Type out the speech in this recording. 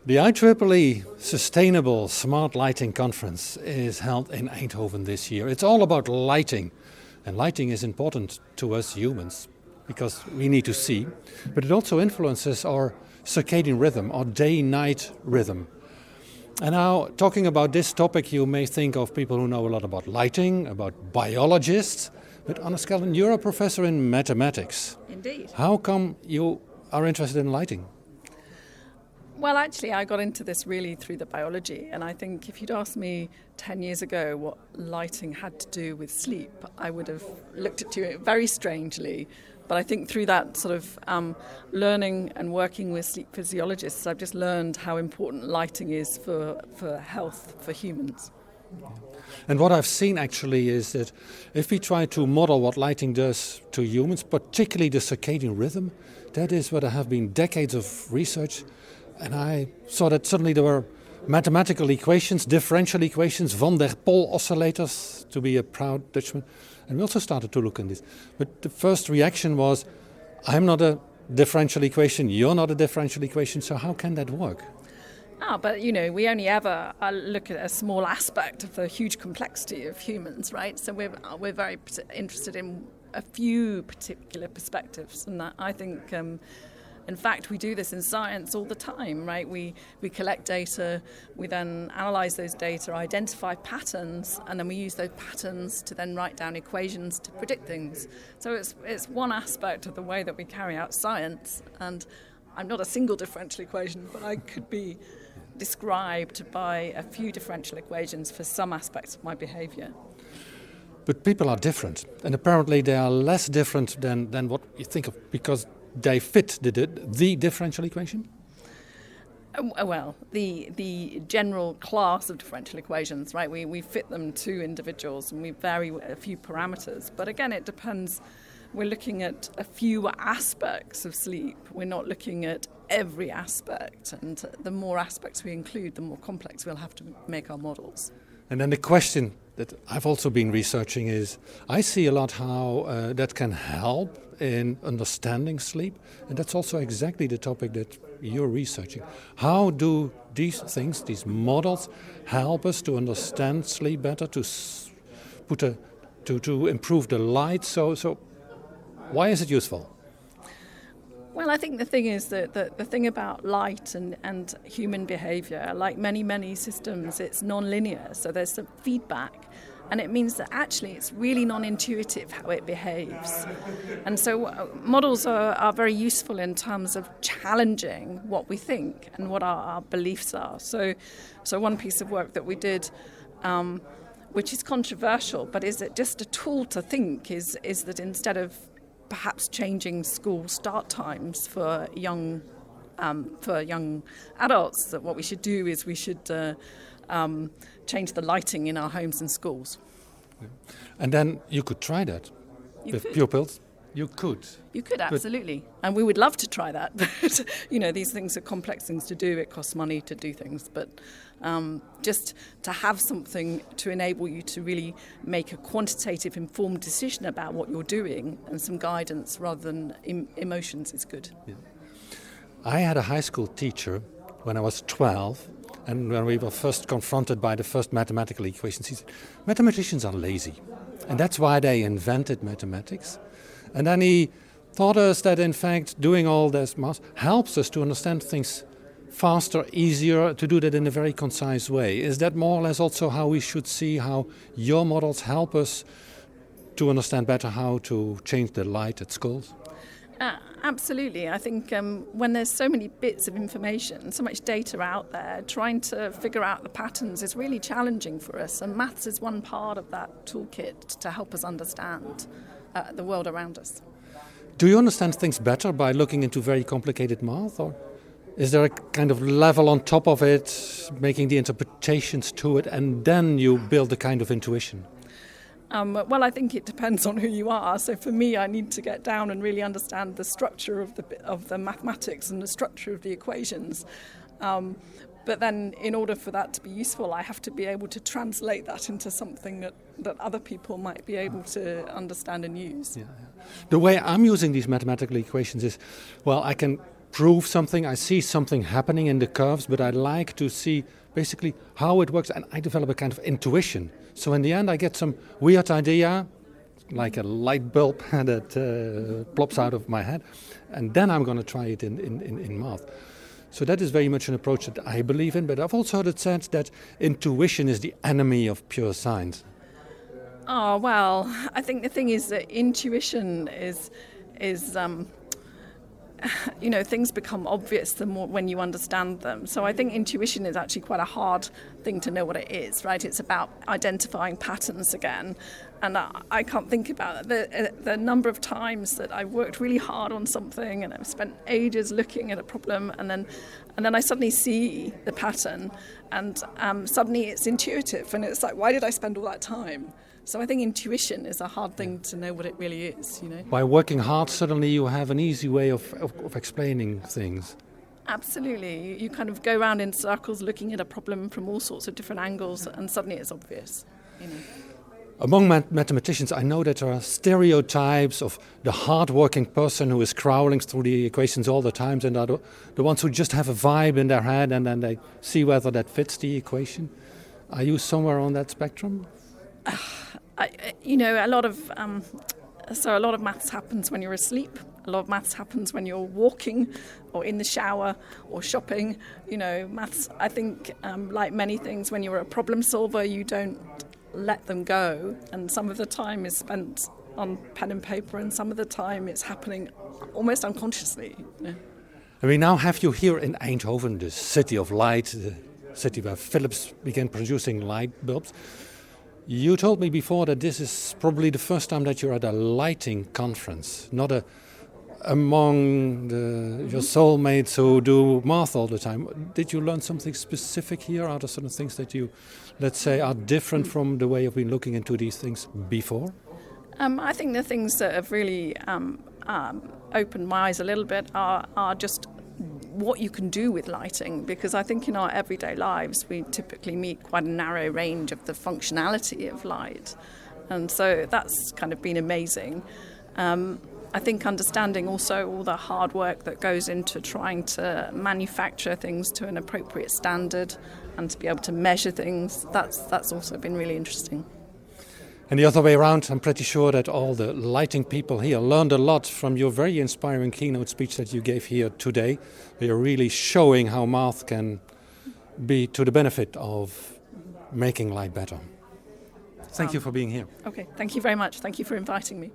The IEEE Sustainable Smart Lighting Conference is held in Eindhoven this year. It's all about lighting, and lighting is important to us humans because we need to see, but it also influences our circadian rhythm, our day-night rhythm. And now, talking about this topic, you may think of people who know a lot about lighting, about biologists, but Anne Skeldon, you're a professor in mathematics. Indeed. How come you are interested in lighting? Well, actually, I got into this really through the biology, and I think if you'd asked me 10 years ago what lighting had to do with sleep, I would have looked at you very strangely. But I think through that sort of learning and working with sleep physiologists, I've just learned how important lighting is for health, for humans. And what I've seen actually is that if we try to model what lighting does to humans, particularly the circadian rhythm, that is where there have been decades of research. And I saw that suddenly there were mathematical equations, differential equations, van der Pol oscillators, to be a proud Dutchman. And we also started to look at this. But the first reaction was, I'm not a differential equation, you're not a differential equation, so how can that work? But we only ever look at a small aspect of the huge complexity of humans, right? So we're very interested in a few particular perspectives, and I think, in fact, we do this in science all the time, right? We collect data, we then analyse those data, identify patterns, and then we use those patterns to then write down equations to predict things. So it's one aspect of the way that we carry out science, and I'm not a single differential equation, but I could be described by a few differential equations for some aspects of my behaviour. But people are different, and apparently they are less different than what you think of, because they fit the differential equation? Well, the general class of differential equations, right? We fit them to individuals, and we vary a few parameters. But again, it depends. We're looking at a few aspects of sleep. We're not looking at every aspect. And the more aspects we include, the more complex we'll have to make our models. And then the question that I've also been researching is, I see a lot how that can help in understanding sleep. And that's also exactly the topic that you're researching. How do these things, these models, help us to understand sleep better, to improve the light? So why is it useful? Well, I think the thing is that the thing about light and human behaviour, like many systems, it's non-linear. So there's some feedback, and it means that actually it's really non-intuitive how it behaves. And so models are very useful in terms of challenging what we think and what our beliefs are. So one piece of work that we did, which is controversial, but is it just a tool to think, is that instead of perhaps changing school start times for young adults, that what we should do is we should change the lighting in our homes and schools. And then you could try that with pupils. You could. You could, absolutely. And we would love to try that. But, these things are complex things to do. It costs money to do things. But just to have something to enable you to really make a quantitative, informed decision about what you're doing and some guidance rather than emotions is good. Yeah. I had a high school teacher when I was 12. And when we were first confronted by the first mathematical equations, he said, mathematicians are lazy. And that's why they invented mathematics. And then he taught us that, in fact, doing all this math helps us to understand things faster, easier, to do that in a very concise way. Is that more or less also how we should see how your models help us to understand better how to change the light at schools? Absolutely. I think when there's so many bits of information, so much data out there, trying to figure out the patterns is really challenging for us. And maths is one part of that toolkit to help us understand the world around us. Do you understand things better by looking into very complicated math, or is there a kind of level on top of it, making the interpretations to it, and then you build a kind of intuition? Well, I think it depends on who you are. So for me, I need to get down and really understand the structure of the mathematics and the structure of the equations. But then in order for that to be useful, I have to be able to translate that into something that other people might be able to understand and use. Yeah. The way I'm using these mathematical equations is, well, I can prove something. I see something happening in the curves, but I like to see basically how it works, and I develop a kind of intuition. So in the end I get some weird idea, like a light bulb that plops out of my head, and then I'm going to try it in math. So that is very much an approach that I believe in, but I've also heard it said that intuition is the enemy of pure science. Oh, well, I think the thing is that intuition is things become obvious the more when you understand them. So I think intuition is actually quite a hard thing to know what it is, right? It's about identifying patterns again. And I can't think about the number of times that I worked really hard on something and I've spent ages looking at a problem, and then I suddenly see the pattern, and suddenly it's intuitive, and it's like, why did I spend all that time? So I think intuition is a hard thing to know what it really is, By working hard, suddenly you have an easy way of explaining things. Absolutely. You kind of go around in circles looking at a problem from all sorts of different angles, and suddenly it's obvious. Among mathematicians, I know that there are stereotypes of the hard-working person who is crawling through the equations all the time, and are the ones who just have a vibe in their head and then they see whether that fits the equation. Are you somewhere on that spectrum? A lot of maths happens when you're asleep. A lot of maths happens when you're walking or in the shower or shopping. Maths, I think, like many things, when you're a problem solver, you don't let them go. And some of the time is spent on pen and paper, and some of the time it's happening almost unconsciously. And we now have you here in Eindhoven, the city of light, the city where Philips began producing light bulbs. You told me before that this is probably the first time that you're at a lighting conference, not among your soulmates who do math all the time. Did you learn something specific here? Are there certain things that you, let's say, are different from the way you've been looking into these things before? I think the things that have really opened my eyes a little bit are just what you can do with lighting, because I think in our everyday lives we typically meet quite a narrow range of the functionality of light, and so that's kind of been amazing. I think understanding also all the hard work that goes into trying to manufacture things to an appropriate standard and to be able to measure things, that's also been really interesting. And the other way around, I'm pretty sure that all the lighting people here learned a lot from your very inspiring keynote speech that you gave here today. You're really showing how math can be to the benefit of making light better. Thank you for being here. Okay, thank you very much. Thank you for inviting me.